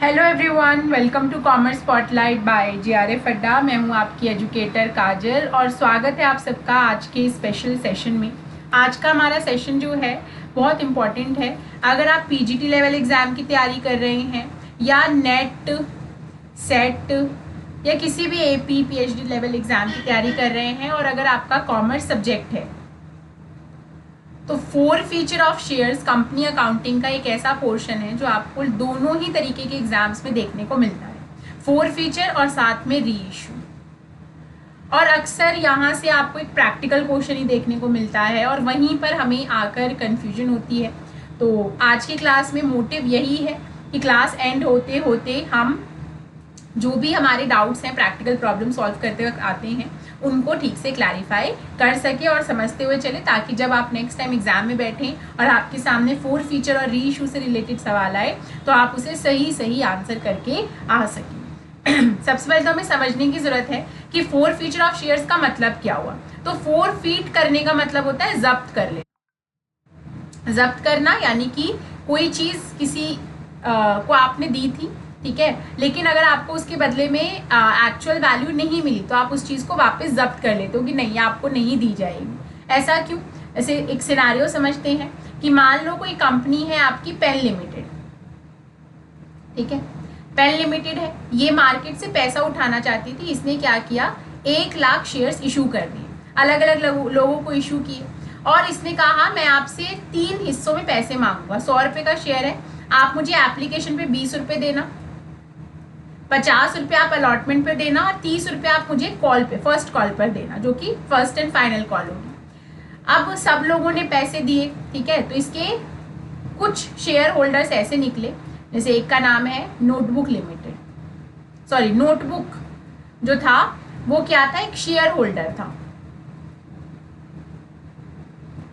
Hello everyone, welcome to commerce spotlight by JRF Adda. मैं हूं आपकी एजुकेटर काजल और स्वागत है आप सबका आज के स्पेशल सेशन में। आज का हमारा सेशन जो है बहुत इम्पॉर्टेंट है। अगर आप PGT लेवल एग्ज़ाम की तैयारी कर रहे हैं या नेट सेट या किसी भी AP PhD लेवल एग्ज़ाम की तैयारी कर रहे हैं और अगर आपका कॉमर्स सब्जेक्ट है तो four feature of shares company accounting का एक ऐसा पोर्शन है जो आपको दोनों ही तरीके के एग्जाम्स में देखने को मिलता है, फोर फीचर और साथ में री इशू। और अक्सर यहाँ से आपको एक प्रैक्टिकल क्वेश्चन ही देखने को मिलता है और वहीं पर हमें आकर कंफ्यूजन होती है। तो आज की क्लास में मोटिव यही है कि क्लास एंड होते होते हम जो भी हमारे डाउट्स हैं प्रैक्टिकल प्रॉब्लम सॉल्व करते वक्त आते हैं उनको ठीक से क्लैरिफाई कर सके और समझते हुए चले, ताकि जब आप नेक्स्ट टाइम एग्जाम में बैठें और आपके सामने फोर फीचर और री इशू से रिलेटेड सवाल आए तो आप उसे सही आंसर करके आ सकें। सबसे पहले तो हमें समझने की जरूरत है कि फोर फीचर ऑफ शेयर्स का मतलब क्या हुआ। तो फोर फीट करने का मतलब होता है जब्त कर लेना। जब्त करना यानी कि कोई चीज किसी को आपने दी थी, ठीक है, लेकिन अगर आपको उसके बदले में एक्चुअल वैल्यू नहीं मिली तो आप उस चीज़ को वापस जब्त कर लेते हो कि नहीं, आपको नहीं दी जाएगी। ऐसा क्यों? ऐसे एक सिनारियो समझते हैं कि मान लो कोई कंपनी है आपकी पेन लिमिटेड, ठीक है, पेन लिमिटेड है, ये मार्केट से पैसा उठाना चाहती थी। इसने क्या किया, 1,00,000 शेयर्स इशू कर दिए, अलग अलग लोगों को इशू किए और इसने कहा मैं आपसे 3 हिस्सों में पैसे मांगूंगा। 100 रुपये का शेयर है, आप मुझे एप्लीकेशन पे 20 रुपये देना, 50 रुपये आप अलॉटमेंट पे देना और 30 रुपये आप मुझे कॉल पे, फर्स्ट कॉल पर देना, जो कि फर्स्ट एंड फाइनल कॉल होगी। अब सब लोगों ने पैसे दिए, ठीक है, तो इसके कुछ शेयर होल्डर्स ऐसे निकले, जैसे एक का नाम है नोटबुक लिमिटेड, सॉरी नोटबुक जो था वो क्या था, एक शेयर होल्डर था।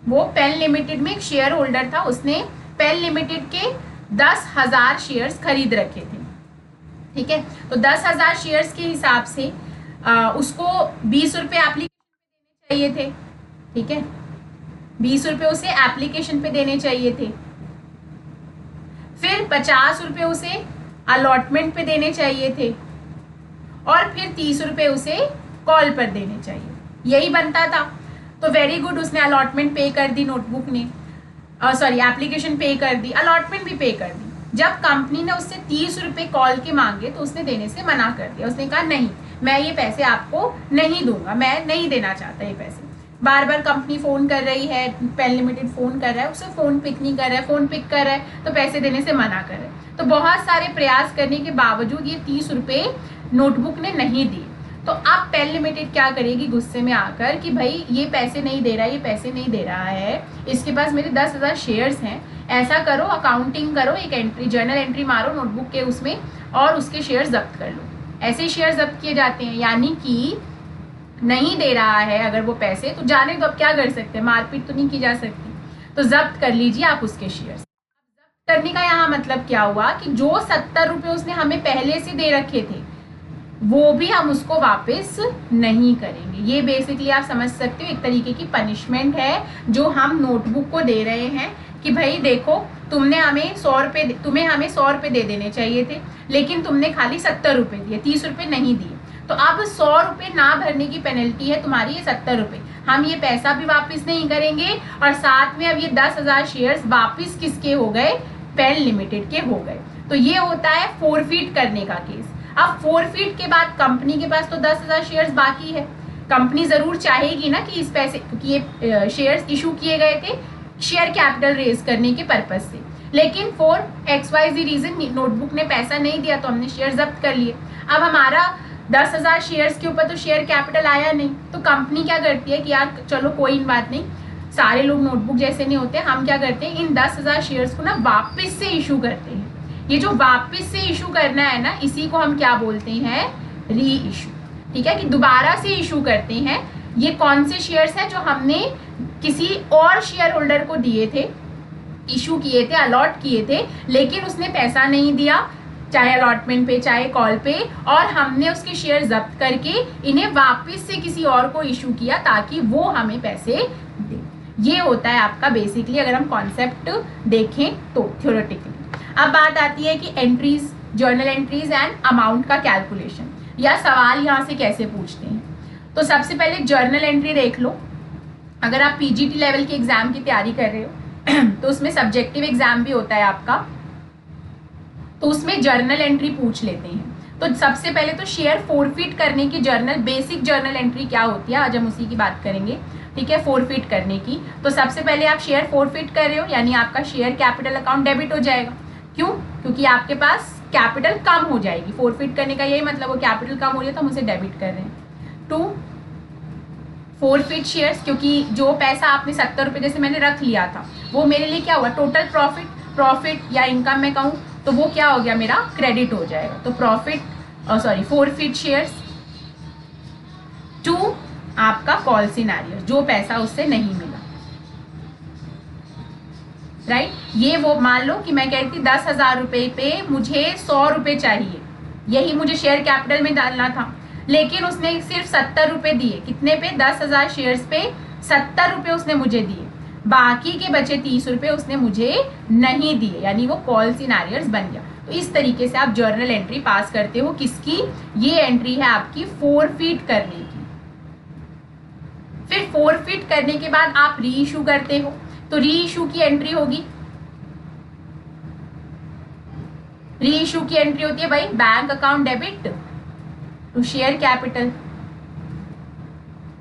वो पेन लिमिटेड में एक शेयर होल्डर था, उसने पेन लिमिटेड के 10,000 शेयर्स खरीद रखे थे, ठीक है। तो 10,000 शेयर्स के हिसाब से उसको 20 रुपये एप्लीकेशन पे देने चाहिए थे, ठीक है, 20 रुपये उसे एप्लीकेशन पे देने चाहिए थे। फिर 50 रुपये उसे अलॉटमेंट पे देने चाहिए थे और फिर 30 रुपये उसे कॉल पर देने चाहिए, यही बनता था। तो वेरी गुड, उसने अलॉटमेंट पे कर दी, नोटबुक ने सॉरी एप्लीकेशन पे कर दी, अलॉटमेंट भी पे कर दी। जब कंपनी ने उससे 30 रुपये कॉल के मांगे तो उसने देने से मना कर दिया। उसने कहा नहीं, मैं ये पैसे आपको नहीं दूंगा, मैं नहीं देना चाहता ये पैसे। बार बार कंपनी फ़ोन कर रही है, पेन लिमिटेड फ़ोन कर रहा है, उसे फ़ोन पिक नहीं कर रहा है, फ़ोन पिक कर रहा है तो पैसे देने से मना कर रहा है। तो बहुत सारे प्रयास करने के बावजूद ये 30 रुपये नोटबुक ने नहीं दिए। तो अब पेन लिमिटेड क्या करेगी, गुस्से में आकर कि भाई ये पैसे नहीं दे रहा है, ये पैसे नहीं दे रहा है, इसके पास मेरे 10,000 शेयर्स हैं, ऐसा करो अकाउंटिंग करो, एक एंट्री जर्नल एंट्री मारो नोटबुक के उसमें और उसके शेयर जब्त कर लो। ऐसे शेयर जब्त किए जाते हैं, यानी कि नहीं दे रहा है अगर वो पैसे तो जाने दो, अब क्या कर सकते हैं, मारपीट तो नहीं की जा सकती, तो जब्त कर लीजिए आप उसके शेयर। जब्त करने का यहाँ मतलब क्या हुआ कि जो 70 रुपये उसने हमें पहले से दे रखे थे वो भी हम उसको वापस नहीं करेंगे। ये बेसिकली आप समझ सकते हो एक तरीके की पनिशमेंट है जो हम नोटबुक को दे रहे हैं कि भाई देखो, तुम्हें हमें 100 रुपये दे देने चाहिए थे, लेकिन तुमने खाली 70 रुपये दिए, 30 रुपये नहीं दिए। तो अब 100 रुपये ना भरने की पेनल्टी है तुम्हारी, ये 70 रुपये, हम ये पैसा भी वापस नहीं करेंगे और साथ में अब ये 10,000 शेयर्स वापस किसके हो गए, पेन लिमिटेड के हो गए। तो ये होता है फोरफीट करने का केस। अब फोरफीट के बाद कंपनी के पास तो 10,000 शेयर्स बाकी है, कंपनी जरूर चाहेगी ना कि इस पैसे, क्योंकि ये शेयर्स इशू किए गए थे शेयर कैपिटल रेज करने के पर्पज से, लेकिन फॉर XYZ रीजन नोटबुक ने पैसा नहीं दिया तो हमने शेयर जब्त कर लिए। अब हमारा 10,000 शेयर्स के ऊपर तो शेयर कैपिटल आया नहीं, तो कंपनी क्या करती है कि यार चलो कोई बात नहीं, सारे लोग नोटबुक जैसे नहीं होते, हम क्या करते हैं इन 10,000 शेयर्स को ना वापस से इशू करते हैं। ये जो वापस से इशू करना है ना, इसी को हम क्या बोलते हैं, री इशू, ठीक है, कि दोबारा से इशू करते हैं। ये कौन से शेयर्स हैं, जो हमने किसी और शेयर होल्डर को दिए थे, इशू किए थे, अलॉट किए थे, लेकिन उसने पैसा नहीं दिया, चाहे अलॉटमेंट पे चाहे कॉल पे, और हमने उसके शेयर जब्त करके इन्हें वापस से किसी और को इशू किया ताकि वो हमें पैसे दे। ये होता है आपका बेसिकली, अगर हम कॉन्सेप्ट देखें तो थ्योरेटिकली। अब बात आती है कि entries journal entries and amount का कैलकुलेशन, या सवाल यहाँ से कैसे पूछते हैं। तो सबसे पहले जर्नल एंट्री देख लो। अगर आप पीजीटी लेवल के एग्जाम की तैयारी कर रहे हो तो उसमें सब्जेक्टिव एग्जाम भी होता है आपका, तो उसमें जर्नल एंट्री पूछ लेते हैं। तो सबसे पहले तो शेयर फोरफिट करने की जर्नल, बेसिक जर्नल एंट्री क्या होती है, आज हम उसी की बात करेंगे, ठीक है, फोरफिट करने की। तो सबसे पहले आप शेयर फोरफिट कर रहे हो, यानी आपका शेयर कैपिटल अकाउंट डेबिट हो जाएगा। क्यों? क्योंकि आपके पास कैपिटल कम हो जाएगी। फोरफिट करने का यही मतलब, वो कैपिटल कम हो रही है तो हम उसे डेबिट कर रहे हैं। 2 फोरफिट शेयर्स, क्योंकि जो पैसा आपने 70 रुपये जैसे मैंने रख लिया था, वो मेरे लिए क्या हुआ, टोटल प्रॉफिट या इनकम में कहूँ तो वो क्या हो गया, मेरा क्रेडिट हो जाएगा। तो फोरफिट शेयर्स। 2 आपका कॉल सिनेरियो, जो पैसा उससे नहीं मिला, राइट। ये वो मान लो कि मैं कहती 10,000 रुपये पे मुझे 100 रुपये चाहिए, यही मुझे शेयर कैपिटल में डालना था, लेकिन उसने सिर्फ 70 रुपये दिए। कितने पे? 10,000 शेयर्स पे 70 रुपये उसने मुझे दिए, बाकी के बचे 30 रुपये उसने मुझे नहीं दिए, यानी वो कॉल सिनेरियोस बन गया। तो इस तरीके से आप जर्नल एंट्री पास करते हो। किसकी? ये एंट्री है आपकी फोरफिट करने की। फिर फोरफिट करने के बाद आप री इशू करते हो, तो री इशू की एंट्री होगी। री इशू की एंट्री होती है भाई, bank account debit to share capital.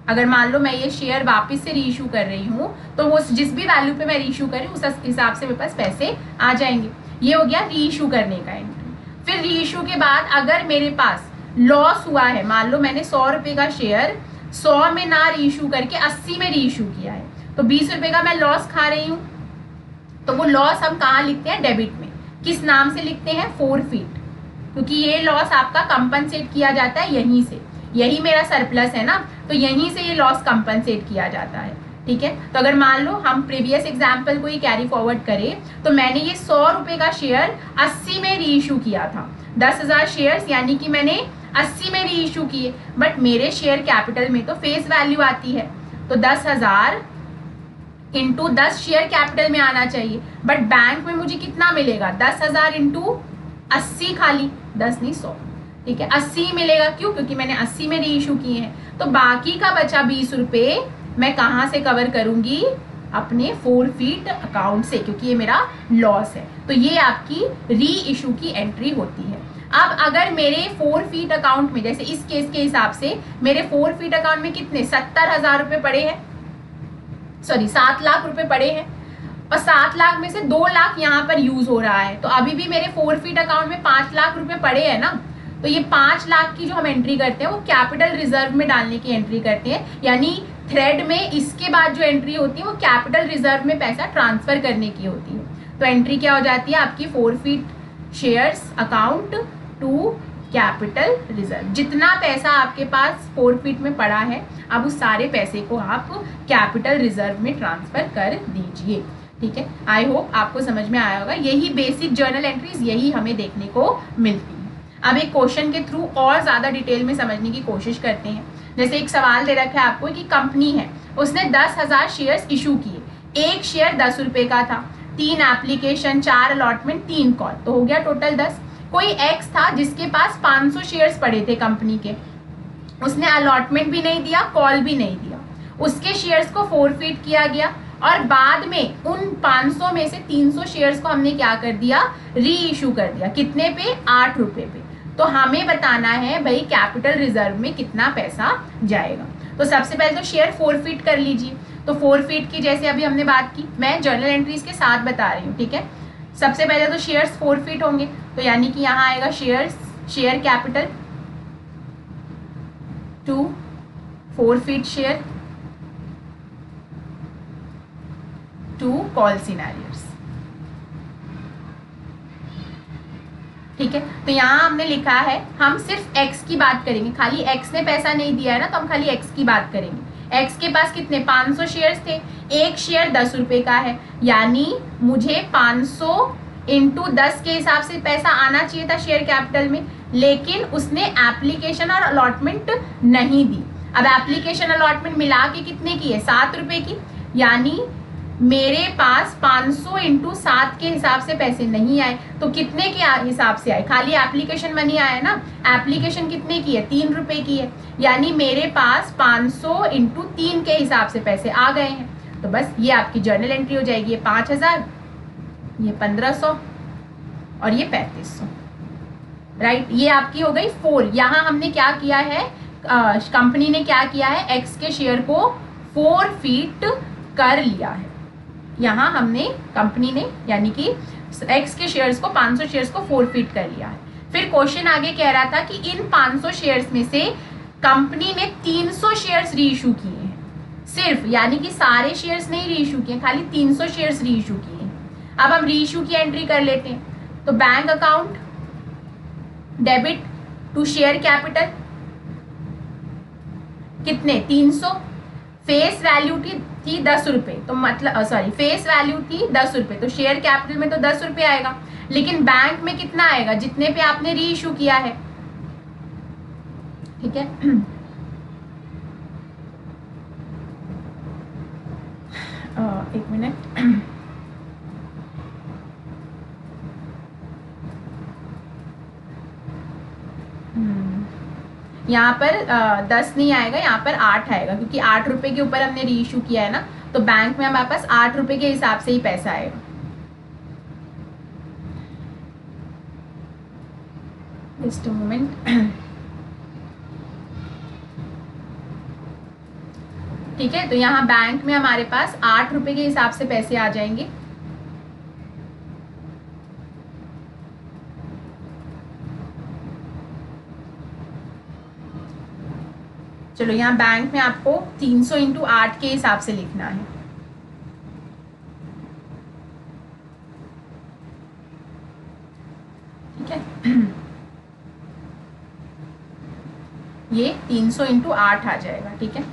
अगर मान लो मैं ये शेयर वापस से री इशू कर रही हूं, तो वो जिस भी वैल्यू पे मैं री इशू कर रही हूँ उस हिसाब से मेरे पास पैसे आ जाएंगे। ये हो गया री इशू करने का एंट्री। फिर री इशू के बाद अगर मेरे पास लॉस हुआ है, मान लो मैंने 100 रुपये का शेयर 100 में ना री इशू करके 80 में री इशू किया है, तो 20 रुपये का मैं लॉस खा रही हूँ। तो वो लॉस हम कहाँ लिखते हैं? डेबिट में। किस नाम से लिखते हैं? फोरफिट, क्योंकि ये लॉस आपका कंपनसेट किया जाता है यहीं से, यही मेरा सरप्लस है ना, तो यहीं से ये लॉस कंपनसेट किया जाता है, ठीक है। तो अगर मान लो हम प्रीवियस एग्जाम्पल को ही कैरी फॉरवर्ड करें, तो मैंने ये 100 रुपये का शेयर 80 में री इशू किया था, 10,000 शेयर्स, यानी कि मैंने 80 में री इशू किए, बट मेरे शेयर कैपिटल में तो फेस वैल्यू आती है, तो 10,000 इंटू 10 शेयर कैपिटल में आना चाहिए, बट बैंक में मुझे कितना मिलेगा? 10,000 इंटू 80 खाली, 10 नहीं 100, ठीक है, 80 मिलेगा। क्यों? क्योंकि मैंने 80 में री इशू किए हैं। तो बाकी का बचा 20 रुपये मैं कहाँ से कवर करूंगी? अपने फोरफिट अकाउंट से, क्योंकि ये मेरा लॉस है। तो ये आपकी री इशू की एंट्री होती है। अब अगर मेरे फोरफिट अकाउंट में, जैसे इस केस के हिसाब से मेरे फोरफिट अकाउंट में कितने 70,000 रुपये पड़े हैं, 7 लाख रुपए पड़े हैं, और 7 लाख में से 2 लाख यहाँ पर यूज हो रहा है, तो अभी भी मेरे फोरफिट अकाउंट में 5 लाख रुपए पड़े हैं ना। तो ये 5 लाख की जो हम एंट्री करते हैं वो कैपिटल रिजर्व में डालने की एंट्री करते हैं, यानी थ्रेड में इसके बाद जो एंट्री होती है वो कैपिटल रिजर्व में पैसा ट्रांसफर करने की होती है। तो एंट्री क्या हो जाती है आपकी? Forfeit shares account to capital reserve. जितना पैसा आपके पास फोरफिट में पड़ा है, अब उस सारे पैसे को आप कैपिटल रिजर्व में ट्रांसफर कर दीजिए, ठीक है। आई होप आपको समझ में आया होगा। यही बेसिक जर्नल एंट्रीज यही हमें देखने को मिलती है। अब एक क्वेश्चन के थ्रू और ज्यादा डिटेल में समझने की कोशिश करते हैं। जैसे एक सवाल दे रखा है आपको कि कंपनी है, उसने 10,000 शेयर्स इशू किए, एक शेयर 10 रुपए का था, 3 एप्लीकेशन, 4 अलॉटमेंट, 3 कॉल, तो हो गया टोटल 10। कोई एक्स था जिसके पास 500 शेयर्स पड़े थे कंपनी के, उसने अलॉटमेंट भी नहीं दिया, कॉल भी नहीं दिया, उसके शेयर्स को फोरफिट किया गया, और बाद में उन 500 में से 300 शेयर्स को हमने क्या कर दिया? री इशू कर दिया। कितने पे? 8 रुपए पे। तो हमें बताना है भाई कैपिटल रिजर्व में कितना पैसा जाएगा। तो सबसे पहले तो शेयर फोरफिट कर लीजिए। तो फोरफिट की जैसे अभी हमने बात की, मैं जर्नल एंट्रीज के साथ बता रही हूँ, ठीक है। सबसे पहले तो शेयर्स फोरफिट होंगे, तो यानी कि यहाँ आएगा shares, share capital to forfeit share to call scenarios, ठीक है। तो यहाँ हमने लिखा है, हम सिर्फ एक्स की बात करेंगे, खाली एक्स ने पैसा नहीं दिया है ना, तो हम खाली एक्स की बात करेंगे। एक्स के पास कितने? 500 शेयर्स थे, एक शेयर 10 रुपए का है, यानी मुझे 500 इंटू 10 के हिसाब से पैसा आना चाहिए था शेयर कैपिटल में, लेकिन उसने एप्लीकेशन और अलॉटमेंट नहीं दी। अब एप्लीकेशन अलॉटमेंट मिला के कितने की है? 7 रुपए की, यानी मेरे पास 500 इंटू 7 के हिसाब से पैसे नहीं आए, तो कितने के हिसाब से आए? खाली एप्लीकेशन मनी आया ना, एप्लीकेशन कितने की है? 3 रुपए की है, यानी मेरे पास 500 इंटू 3 के हिसाब से पैसे आ गए हैं। तो बस ये आपकी जर्नल एंट्री हो जाएगी, ये 5000, ये 1500 और ये 3500, राइट। ये आपकी हो गई 4। यहाँ हमने क्या किया है, कंपनी ने क्या किया है, एक्स के शेयर को फोरफीट कर लिया है। यहाँ हमने, कंपनी ने यानी कि एक्स के शेयर्स को, 500 शेयर्स को फोरफीट कर लिया है। फिर क्वेश्चन आगे कह रहा था कि इन 500 शेयर्स में से कंपनी ने 300 शेयर्स री इशू किए हैं सिर्फ, यानी कि सारे शेयर्स नहीं री इशू किए, खाली 300 शेयर्स री इशू किए हैं। अब हम री इशू की एंट्री कर लेते हैं। तो bank account debit to share capital कितने, 300। फेस वैल्यू थी 10 रुपए, तो मतलब सॉरी, फेस वैल्यू थी 10 रुपए, तो शेयर कैपिटल में तो 10 रुपए आएगा, लेकिन बैंक में कितना आएगा, जितने पे आपने री इशू किया है। ठीक है, एक मिनट। यहाँ पर 10 नहीं आएगा, यहाँ पर 8 आएगा, क्योंकि 8 रुपए के ऊपर हमने री इशू किया है ना, तो बैंक में हमारे पास 8 रुपए के हिसाब से ही पैसा आएगा। Just a moment. ठीक है, तो यहाँ बैंक में हमारे पास 8 रुपए के हिसाब से पैसे आ जाएंगे। चलो, यहाँ बैंक में आपको 300 इंटू 8 के हिसाब से लिखना है। ठीक है, ये 300 इंटू 8 आ जाएगा। ठीक है,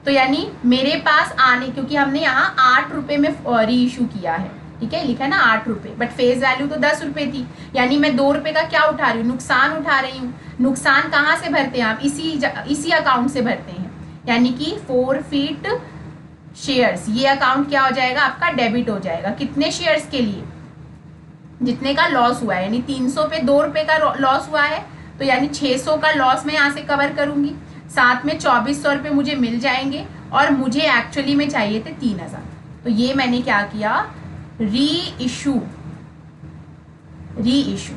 तो यानी मेरे पास आने, क्योंकि हमने यहाँ 8 रुपए में री इशू किया है, ठीक है, लिखा है ना 8 रुपए, बट फेस वैल्यू तो 10 रुपए थी, यानी मैं 2 रुपए का क्या उठा रही हूँ, नुकसान उठा रही हूँ। नुकसान कहाँ से भरते हैं आप, इसी अकाउंट से भरते हैं, यानी कि फोरफीट शेयर्स, ये अकाउंट क्या हो जाएगा आपका, डेबिट हो जाएगा। कितने शेयर्स के लिए, जितने का लॉस हुआ है, यानी 300 पे 2 रुपए का लॉस हुआ है, तो यानी 600 का लॉस मैं यहाँ से कवर करूंगी, साथ में 2400 रुपये मुझे मिल जाएंगे, और मुझे एक्चुअली में चाहिए थे 3000, तो ये मैंने क्या किया, री इशू,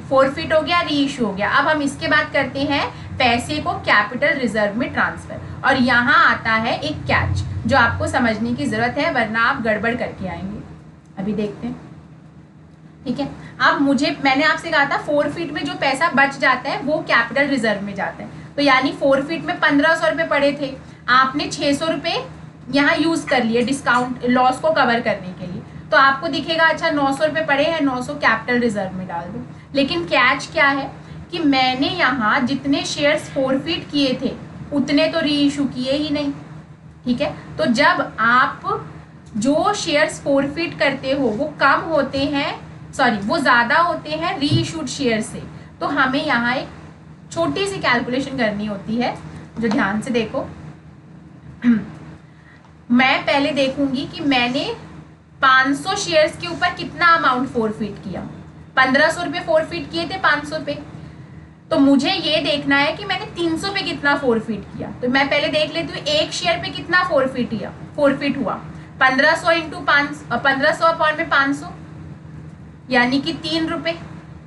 फोरफीट हो गया, री इशू हो गया। अब हम इसके बाद करते हैं पैसे को कैपिटल रिजर्व में ट्रांसफर, और यहाँ आता है एक कैच जो आपको समझने की जरूरत है, वरना आप गड़बड़ करके आएंगे। अभी देखते हैं। ठीक है, अब मैंने आपसे कहा था फोरफीट में जो पैसा बच जाता है वो कैपिटल रिजर्व में जाता है, तो यानी फोरफीट में 1500 रुपये पड़े थे, आपने 600 रुपये यहाँ यूज कर लिए डिस्काउंट लॉस को कवर करने के लिए, तो आपको दिखेगा अच्छा 900 रुपये पड़े हैं, 900 कैपिटल रिजर्व में डाल दो। लेकिन कैच क्या है कि मैंने यहाँ जितने शेयर्स फोरफीट किए थे उतने तो री इशू किए ही नहीं। ठीक है, तो जब आप जो शेयर्स फोरफीट करते हो वो कम होते हैं, सॉरी वो ज़्यादा होते हैं री इशूड शेयर से, तो हमें यहाँ एक छोटी सी कैलकुलेशन करनी होती है, जो ध्यान से देखो। मैं पहले देखूंगी कि मैंने 500 शेयर्स के ऊपर कितना अमाउंट फोरफीट किया। 1500 रुपये फोरफीट किए थे 500 पे, तो मुझे ये देखना है कि मैंने 300 पे कितना फोरफीट किया। तो मैं पहले देख लेती हूँ एक शेयर पे कितना फोरफीट हुआ। 1500 इंटू 1500 अपॉन में 500, यानी कि 3 रुपये।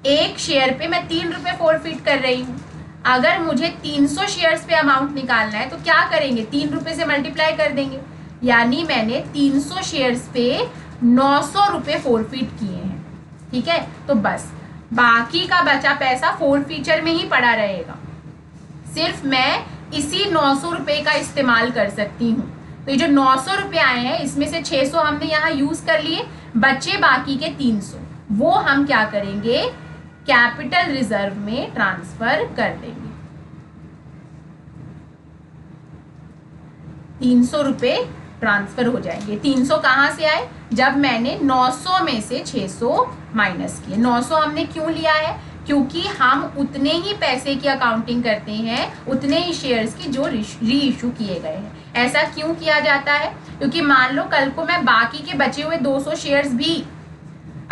एक शेयर पे मैं 3 रुपये फोरफीट कर रही हूँ। अगर मुझे 300 शेयर्स पे अमाउंट निकालना है तो क्या करेंगे, 3 रुपये से मल्टीप्लाई कर देंगे, यानी मैंने 300 शेयर्स पे 900 रुपये फोरफीट किए हैं। ठीक है, तो बस बाकी का बचा पैसा फोरफीचर में ही पड़ा रहेगा, सिर्फ मैं इसी 900 रुपये का इस्तेमाल कर सकती हूँ। तो ये जो 900 रुपये आए हैं इसमें से 600 हमने यहाँ यूज कर लिए, बचे बाकी के 300, वो हम क्या करेंगे, कैपिटल रिजर्व में ट्रांसफर कर देंगे। 300 रुपये ट्रांसफर हो जाएंगे। 300 कहाँ से आए, जब मैंने 900 में से 600 माइनस किए। 900 हमने क्यों लिया है, क्योंकि हम उतने ही पैसे की अकाउंटिंग करते हैं, उतने ही शेयर्स की जो री इशू किए गए हैं। ऐसा क्यों किया जाता है? क्योंकि मान लो कल को मैं बाकी के बचे हुए 200 शेयर्स भी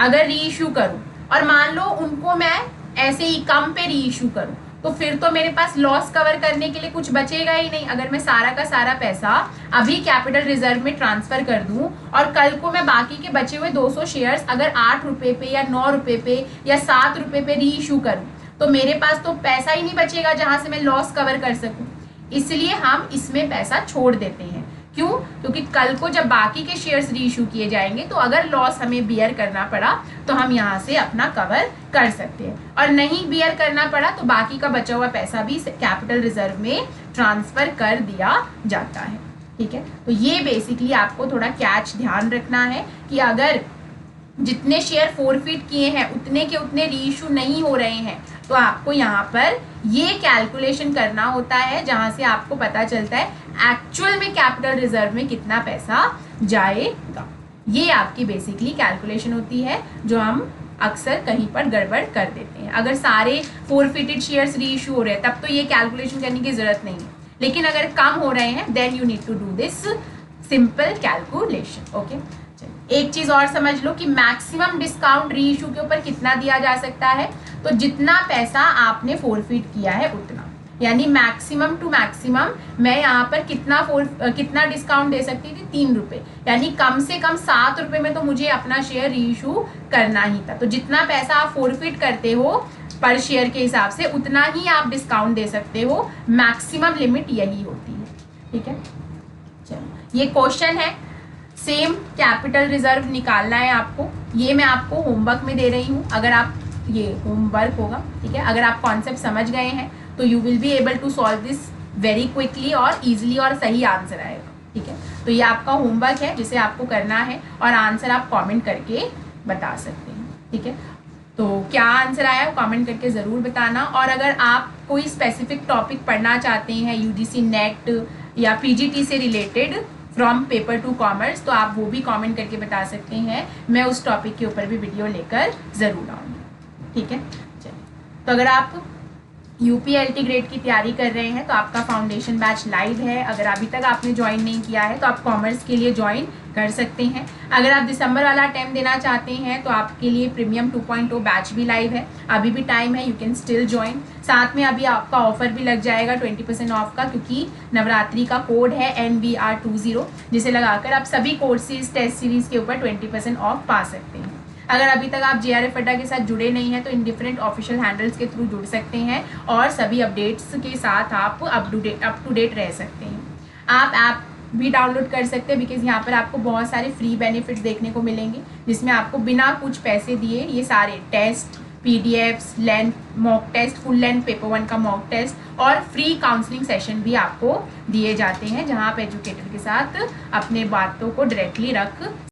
अगर री इशू करूं और मान लो उनको मैं ऐसे ही कम पे री इशू करूं, तो फिर तो मेरे पास लॉस कवर करने के लिए कुछ बचेगा ही नहीं। अगर मैं सारा का सारा पैसा अभी कैपिटल रिजर्व में ट्रांसफर कर दूं और कल को मैं बाकी के बचे हुए 200 शेयर्स अगर 8 रुपए पे या 9 रुपए पे या 7 रुपए पे री इशू करूं, तो मेरे पास तो पैसा ही नहीं बचेगा जहां से मैं लॉस कवर कर सकूं। इसलिए हम इसमें पैसा छोड़ देते हैं। क्यों? क्योंकि कल को जब बाकी के शेयर्स री इशू किए जाएंगे तो अगर लॉस हमें बियर करना पड़ा तो हम यहाँ से अपना कवर कर सकते हैं, और नहीं बियर करना पड़ा तो बाकी का बचा हुआ पैसा भी कैपिटल रिजर्व में ट्रांसफर कर दिया जाता है। ठीक है, तो ये बेसिकली आपको थोड़ा कैच ध्यान रखना है कि अगर जितने शेयर फोरफिट किए हैं उतने के उतने री इशू नहीं हो रहे हैं, तो आपको यहाँ पर ये कैलकुलेशन करना होता है जहां से आपको पता चलता है एक्चुअल में कैपिटल रिजर्व में कितना पैसा जाएगा। ये आपकी बेसिकली कैलकुलेशन होती है जो हम अक्सर कहीं पर गड़बड़ कर देते हैं। अगर सारे फोरफिटेड शेयर्स री इशू हो रहे हैं तब तो ये कैलकुलेशन करने की जरूरत नहीं है, लेकिन अगर कम हो रहे हैं then you need to do this simple calculation. Okay, एक चीज और समझ लो कि मैक्सिमम डिस्काउंट री इशू के ऊपर कितना दिया जा सकता है, तो जितना पैसा आपने फोरफिट किया है उतना, यानी मैक्सिमम टू मैक्सिमम मैं यहाँ पर कितना डिस्काउंट दे सकती थी? 3 रुपए, यानी कम से कम 7 रुपए में तो मुझे अपना शेयर री इशू करना ही था। तो जितना पैसा आप फोरफिट करते हो पर शेयर के हिसाब से उतना ही आप डिस्काउंट दे सकते हो, मैक्सिमम लिमिट यही होती है। ठीक है, चलो ये क्वेश्चन है, सेम कैपिटल रिजर्व निकालना है आपको। ये मैं आपको होमवर्क में दे रही हूँ, अगर आप ये होमवर्क होगा, ठीक है, अगर आप कॉन्सेप्ट समझ गए हैं तो you will be able to solve this very quickly और इजीली, और सही आंसर आएगा। ठीक है, तो ये आपका होमवर्क है जिसे आपको करना है और आंसर आप कमेंट करके बता सकते हैं। ठीक है, तो क्या आंसर आया कमेंट करके ज़रूर बताना, और अगर आप कोई स्पेसिफिक टॉपिक पढ़ना चाहते हैं यूजीसी नेट या पीजीटी से related from paper two commerce, तो आप वो भी कमेंट करके बता सकते हैं, मैं उस टॉपिक के ऊपर भी वीडियो लेकर ज़रूर आऊँगी। ठीक है, चलिए, तो अगर आप यूपीएलटी ग्रेड की तैयारी कर रहे हैं तो आपका फाउंडेशन बैच लाइव है। अगर अभी तक आपने ज्वाइन नहीं किया है तो आप कॉमर्स के लिए ज्वाइन कर सकते हैं। अगर आप दिसंबर वाला अटेम्प्ट देना चाहते हैं तो आपके लिए प्रीमियम 2.0 बैच भी लाइव है, अभी भी टाइम है, यू कैन स्टिल ज्वाइन। साथ में अभी आपका ऑफर भी लग जाएगा 20% ऑफ का, क्योंकि नवरात्रि का कोड है NVR20, जिसे लगाकर आप सभी कोर्सेज टेस्ट सीरीज के ऊपर 20% ऑफ पा सकते हैं। अगर अभी तक आप JRF अड्डा के साथ जुड़े नहीं हैं तो इन डिफरेंट ऑफिशियल हैंडल्स के थ्रू जुड़ सकते हैं और सभी अपडेट्स के साथ आप अप टू डेट रह सकते हैं। आप ऐप भी डाउनलोड कर सकते हैं, बिकॉज यहाँ पर आपको बहुत सारे फ्री बेनिफिट्स देखने को मिलेंगे, जिसमें आपको बिना कुछ पैसे दिए ये सारे test, PDFs, length mock test, full length paper 1 का मॉक टेस्ट और फ्री काउंसलिंग सेशन भी आपको दिए जाते हैं, जहाँ आप एजुकेटर के साथ अपने बातों को डायरेक्टली रख